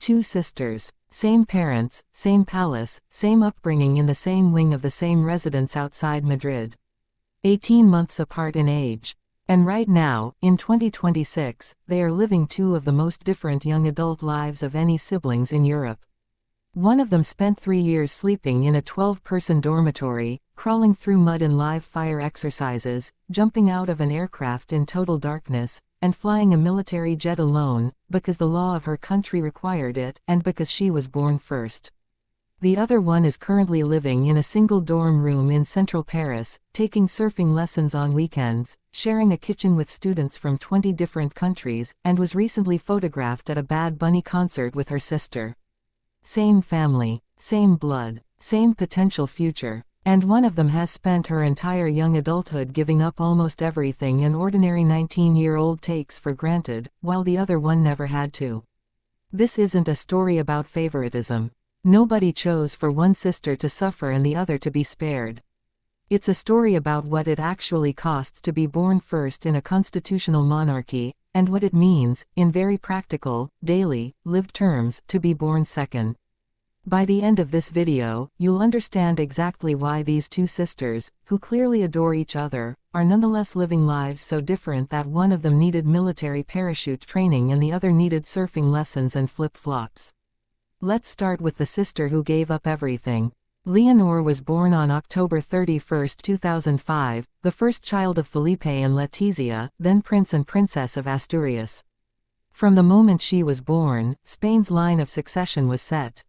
Two sisters, same parents, same palace, same upbringing in the same wing of the same residence outside Madrid. 18 months apart in age. And right now, in 2026, they are living two of the most different young adult lives of any siblings in Europe. One of them spent 3 years sleeping in a 12-person dormitory, crawling through mud in live fire exercises, jumping out of an aircraft in total darkness, and flying a military jet alone, because the law of her country required it, and because she was born first. The other one is currently living in a single dorm room in central Paris, taking surfing lessons on weekends, sharing a kitchen with students from 20 different countries, and was recently photographed at a Bad Bunny concert with her sister. Same family, same blood, same potential future. And one of them has spent her entire young adulthood giving up almost everything an ordinary 19-year-old takes for granted, while the other one never had to. This isn't a story about favoritism. Nobody chose for one sister to suffer and the other to be spared. It's a story about what it actually costs to be born first in a constitutional monarchy, and what it means, in very practical, daily, lived terms, to be born second. By the end of this video, you'll understand exactly why these two sisters, who clearly adore each other, are nonetheless living lives so different that one of them needed military parachute training and the other needed surfing lessons and flip-flops. Let's start with the sister who gave up everything. Leonor was born on October 31, 2005, the first child of Felipe and Letizia, then Prince and Princess of Asturias. From the moment she was born, Spain's line of succession was set.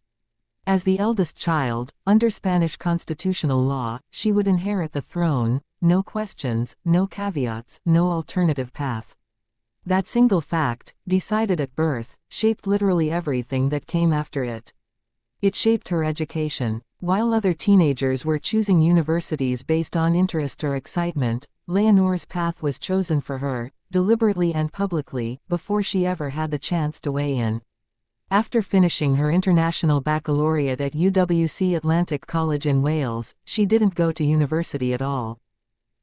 As the eldest child, under Spanish constitutional law, she would inherit the throne, no questions, no caveats, no alternative path. That single fact, decided at birth, shaped literally everything that came after it. It shaped her education. While other teenagers were choosing universities based on interest or excitement, Leonor's path was chosen for her, deliberately and publicly, before she ever had the chance to weigh in. After finishing her international baccalaureate at UWC Atlantic College in Wales, she didn't go to university at all.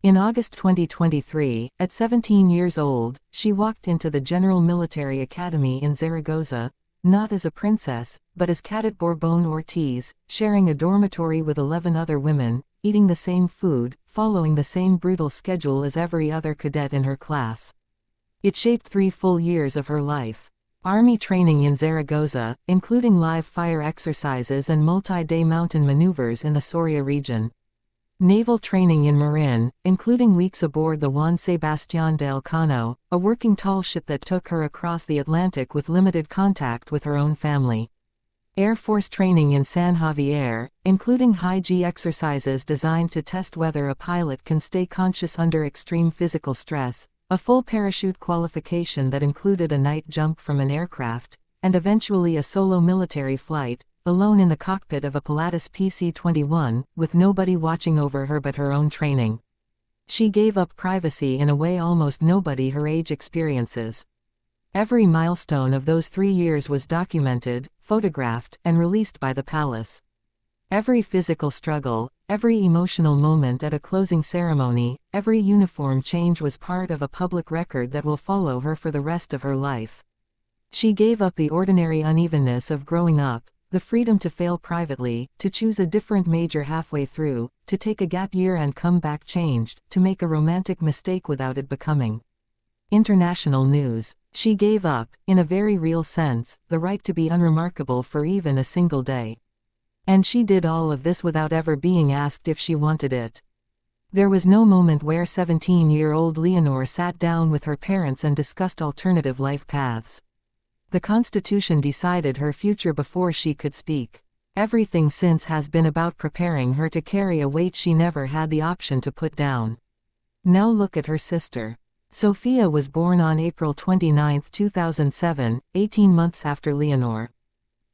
In August 2023, at 17 years old, she walked into the General Military Academy in Zaragoza, not as a princess, but as Cadet Bourbon Ortiz, sharing a dormitory with 11 other women, eating the same food, following the same brutal schedule as every other cadet in her class. It shaped 3 full years of her life. Army training in Zaragoza, including live fire exercises and multi-day mountain maneuvers in the Soria region. Naval training in Marin, including weeks aboard the Juan Sebastián de Elcano, a working tall ship that took her across the Atlantic with limited contact with her own family. Air Force training in San Javier, including high-G exercises designed to test whether a pilot can stay conscious under extreme physical stress, a full parachute qualification that included a night jump from an aircraft, and eventually a solo military flight, alone in the cockpit of a Pilatus PC-21, with nobody watching over her but her own training. She gave up privacy in a way almost nobody her age experiences. Every milestone of those 3 years was documented, photographed, and released by the palace. Every physical struggle, every emotional moment at a closing ceremony, every uniform change was part of a public record that will follow her for the rest of her life. She gave up the ordinary unevenness of growing up, the freedom to fail privately, to choose a different major halfway through, to take a gap year and come back changed, to make a romantic mistake without it becoming international news. She gave up, in a very real sense, the right to be unremarkable for even a single day. And she did all of this without ever being asked if she wanted it. There was no moment where 17-year-old Leonor sat down with her parents and discussed alternative life paths. The Constitution decided her future before she could speak. Everything since has been about preparing her to carry a weight she never had the option to put down. Now look at her sister. Sofia was born on April 29, 2007, 18 months after Leonor.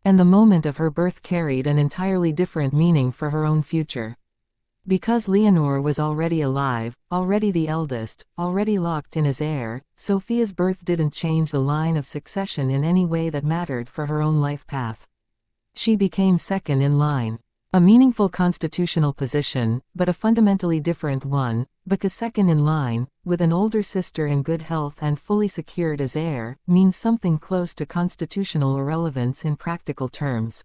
And the moment of her birth carried an entirely different meaning for her own future. Because Leonor was already alive, already the eldest, already locked in as heir, Sofia's birth didn't change the line of succession in any way that mattered for her own life path. She became second in line. A meaningful constitutional position, but a fundamentally different one, because second in line, with an older sister in good health and fully secured as heir, means something close to constitutional irrelevance in practical terms.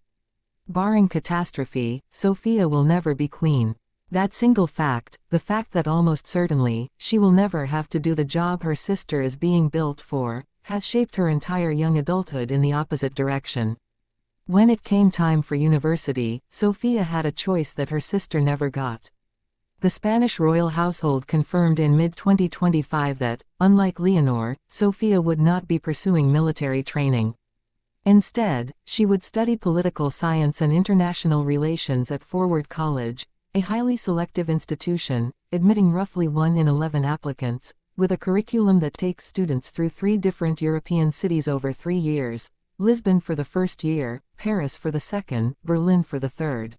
Barring catastrophe, Sophia will never be queen. That single fact, the fact that almost certainly, she will never have to do the job her sister is being built for, has shaped her entire young adulthood in the opposite direction. When it came time for university, Sophia had a choice that her sister never got. The Spanish royal household confirmed in mid-2025 that, unlike Leonor, Sophia would not be pursuing military training. Instead, she would study political science and international relations at Forward College, a highly selective institution, admitting roughly 1 in 11 applicants, with a curriculum that takes students through 3 different European cities over 3 years. Lisbon for the first year, Paris for the second, Berlin for the third.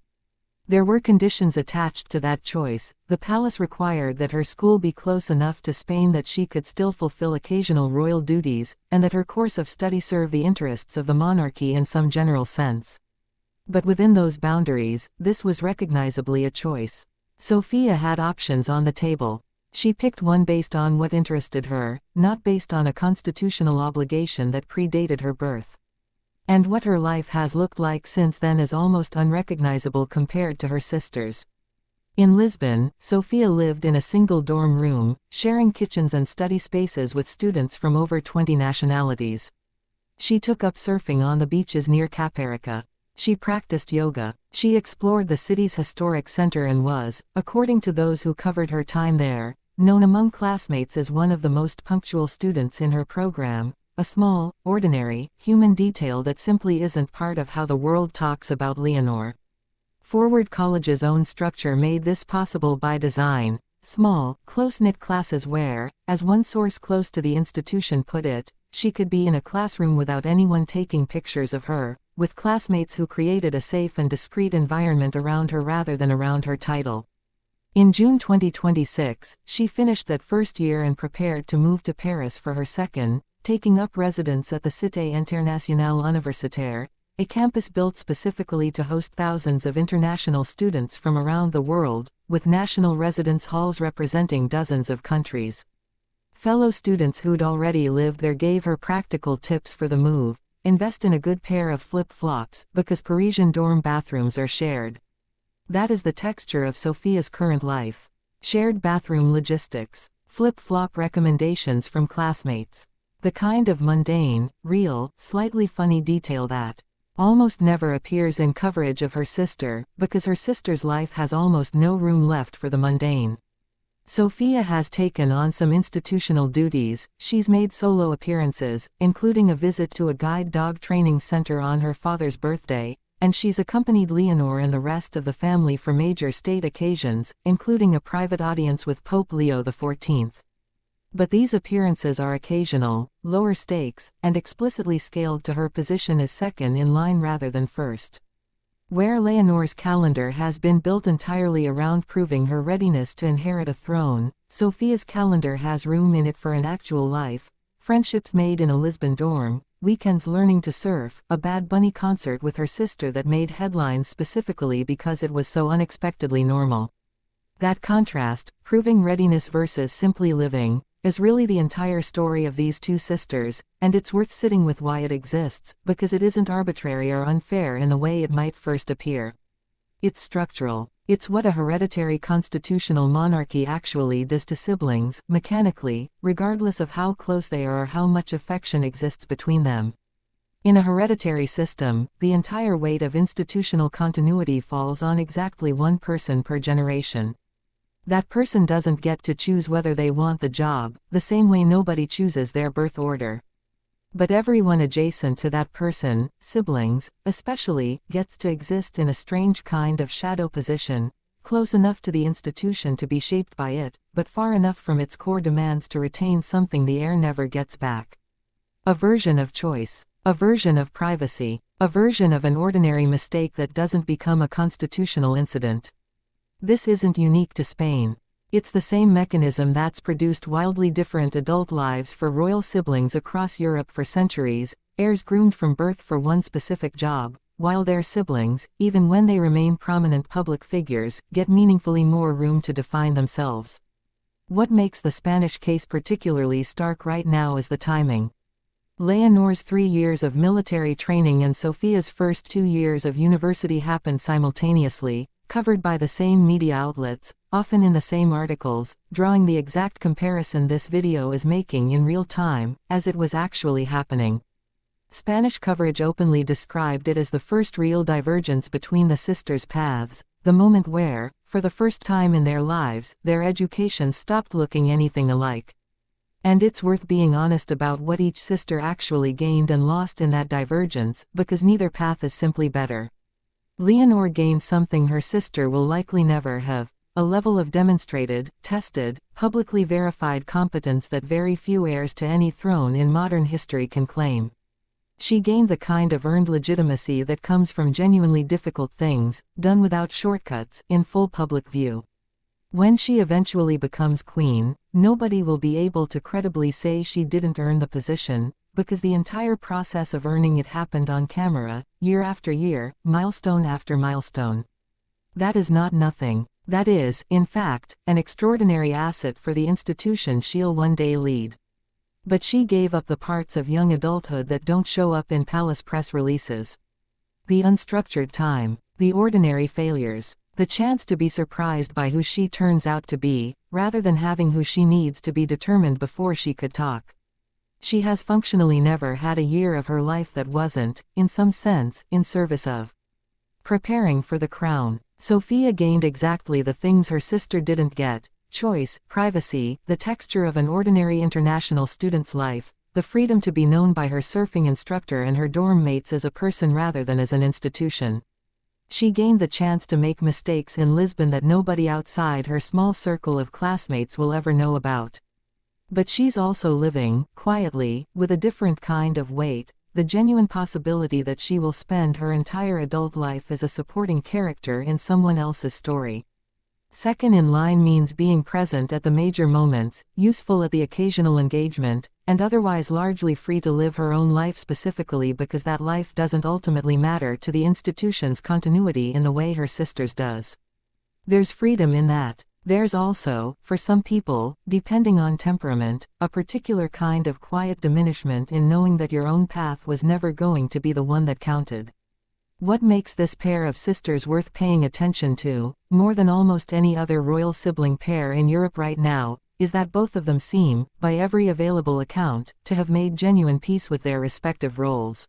There were conditions attached to that choice. The palace required that her school be close enough to Spain that she could still fulfill occasional royal duties, and that her course of study serve the interests of the monarchy in some general sense. But within those boundaries, this was recognizably a choice. Sophia had options on the table. She picked one based on what interested her, not based on a constitutional obligation that predated her birth. And what her life has looked like since then is almost unrecognizable compared to her sister's. In Lisbon, Sophia lived in a single dorm room, sharing kitchens and study spaces with students from over 20 nationalities. She took up surfing on the beaches near Caparica. She practiced yoga. She explored the city's historic center and was, according to those who covered her time there, known among classmates as one of the most punctual students in her program. A small, ordinary, human detail that simply isn't part of how the world talks about Leonor. Forward College's own structure made this possible by design. Small, close-knit classes where, as one source close to the institution put it, she could be in a classroom without anyone taking pictures of her, with classmates who created a safe and discreet environment around her rather than around her title. In June 2026, she finished that first year and prepared to move to Paris for her second, taking up residence at the Cité Internationale Universitaire, a campus built specifically to host thousands of international students from around the world, with national residence halls representing dozens of countries. Fellow students who'd already lived there gave her practical tips for the move. Invest in a good pair of flip-flops, because Parisian dorm bathrooms are shared. That is the texture of Sophia's current life. Shared bathroom logistics. Flip-flop recommendations from classmates. The kind of mundane, real, slightly funny detail that almost never appears in coverage of her sister, because her sister's life has almost no room left for the mundane. Sophia has taken on some institutional duties. She's made solo appearances, including a visit to a guide dog training center on her father's birthday, and she's accompanied Leonor and the rest of the family for major state occasions, including a private audience with Pope Leo XIV. But these appearances are occasional, lower stakes, and explicitly scaled to her position as second in line rather than first. Where Leonor's calendar has been built entirely around proving her readiness to inherit a throne, Sophia's calendar has room in it for an actual life, friendships made in a Lisbon dorm, weekends learning to surf, a Bad Bunny concert with her sister that made headlines specifically because it was so unexpectedly normal. That contrast, proving readiness versus simply living, is really the entire story of these two sisters, and it's worth sitting with why it exists, because it isn't arbitrary or unfair in the way it might first appear. It's structural. It's what a hereditary constitutional monarchy actually does to siblings, mechanically, regardless of how close they are or how much affection exists between them. In a hereditary system, the entire weight of institutional continuity falls on exactly one person per generation. That person doesn't get to choose whether they want the job, the same way nobody chooses their birth order. But everyone adjacent to that person, siblings, especially, gets to exist in a strange kind of shadow position, close enough to the institution to be shaped by it, but far enough from its core demands to retain something the heir never gets back. A version of choice. A version of privacy. A version of an ordinary mistake that doesn't become a constitutional incident. This isn't unique to Spain. It's the same mechanism that's produced wildly different adult lives for royal siblings across Europe for centuries, heirs groomed from birth for one specific job, while their siblings, even when they remain prominent public figures, get meaningfully more room to define themselves. What makes the Spanish case particularly stark right now is the timing. Leonor's 3 years of military training and Sofia's first 2 years of university happened simultaneously, covered by the same media outlets, often in the same articles, drawing the exact comparison this video is making in real time, as it was actually happening. Spanish coverage openly described it as the first real divergence between the sisters' paths, the moment where, for the first time in their lives, their education stopped looking anything alike. And it's worth being honest about what each sister actually gained and lost in that divergence, because neither path is simply better. Leonor gained something her sister will likely never have, a level of demonstrated, tested, publicly verified competence that very few heirs to any throne in modern history can claim. She gained the kind of earned legitimacy that comes from genuinely difficult things, done without shortcuts, in full public view. When she eventually becomes queen, nobody will be able to credibly say she didn't earn the position, because the entire process of earning it happened on camera, year after year, milestone after milestone. That is not nothing. That is, in fact, an extraordinary asset for the institution she'll one day lead. But she gave up the parts of young adulthood that don't show up in palace press releases. The unstructured time, the ordinary failures, the chance to be surprised by who she turns out to be, rather than having who she needs to be determined before she could talk. She has functionally never had a year of her life that wasn't, in some sense, in service of preparing for the crown. Sofia gained exactly the things her sister didn't get: choice, privacy, the texture of an ordinary international student's life, the freedom to be known by her surfing instructor and her dorm mates as a person rather than as an institution. She gained the chance to make mistakes in Lisbon that nobody outside her small circle of classmates will ever know about. But she's also living, quietly, with a different kind of weight, the genuine possibility that she will spend her entire adult life as a supporting character in someone else's story. Second in line means being present at the major moments, useful at the occasional engagement, and otherwise largely free to live her own life specifically because that life doesn't ultimately matter to the institution's continuity in the way her sister's does. There's freedom in that. There's also, for some people, depending on temperament, a particular kind of quiet diminishment in knowing that your own path was never going to be the one that counted. What makes this pair of sisters worth paying attention to, more than almost any other royal sibling pair in Europe right now, is that both of them seem, by every available account, to have made genuine peace with their respective roles.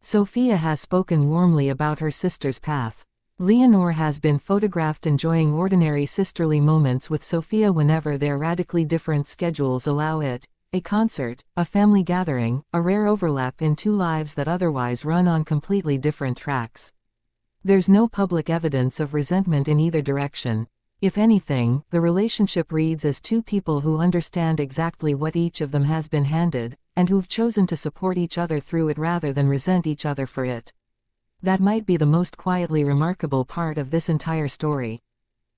Sofia has spoken warmly about her sister's path. Leonor has been photographed enjoying ordinary sisterly moments with Sofia whenever their radically different schedules allow it. A concert, a family gathering, a rare overlap in two lives that otherwise run on completely different tracks. There's no public evidence of resentment in either direction. If anything, the relationship reads as two people who understand exactly what each of them has been handed, and who've chosen to support each other through it rather than resent each other for it. That might be the most quietly remarkable part of this entire story.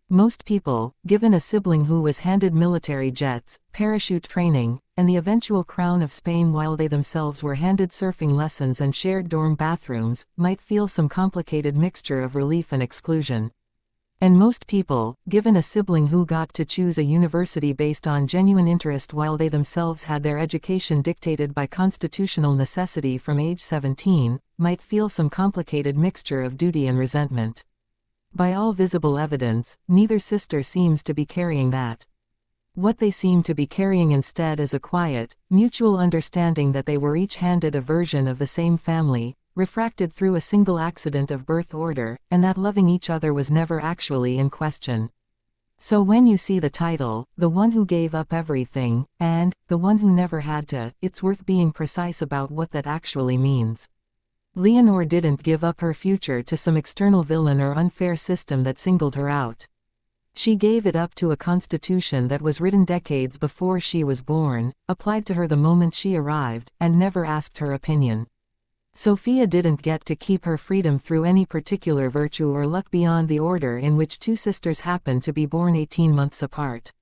Most people, given a sibling who was handed military jets, parachute training, and the eventual crown of Spain while they themselves were handed surfing lessons and shared dorm bathrooms, might feel some complicated mixture of relief and exclusion. And most people, given a sibling who got to choose a university based on genuine interest while they themselves had their education dictated by constitutional necessity from age 17, might feel some complicated mixture of duty and resentment. By all visible evidence, neither sister seems to be carrying that. What they seem to be carrying instead is a quiet, mutual understanding that they were each handed a version of the same family, refracted through a single accident of birth order, and that loving each other was never actually in question. So when you see the title, The One Who Gave Up Everything, and The One Who Never Had to, it's worth being precise about what that actually means. Leonor didn't give up her future to some external villain or unfair system that singled her out. She gave it up to a constitution that was written decades before she was born, applied to her the moment she arrived, and never asked her opinion. Sofia didn't get to keep her freedom through any particular virtue or luck beyond the order in which two sisters happened to be born 18 months apart.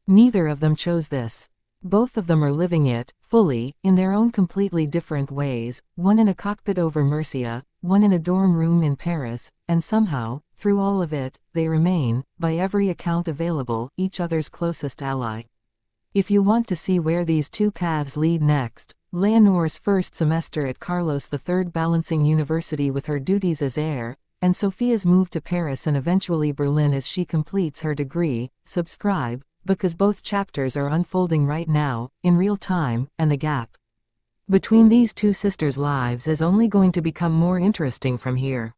Neither of them chose this. Both of them are living it, fully, in their own completely different ways, one in a cockpit over Murcia, one in a dorm room in Paris, and somehow, through all of it, they remain, by every account available, each other's closest ally. If you want to see where these two paths lead next, Leonore's first semester at Carlos III balancing university with her duties as heir, and Sophia's move to Paris and eventually Berlin as she completes her degree, subscribe, because both chapters are unfolding right now, in real time, and the gap between these two sisters' lives is only going to become more interesting from here.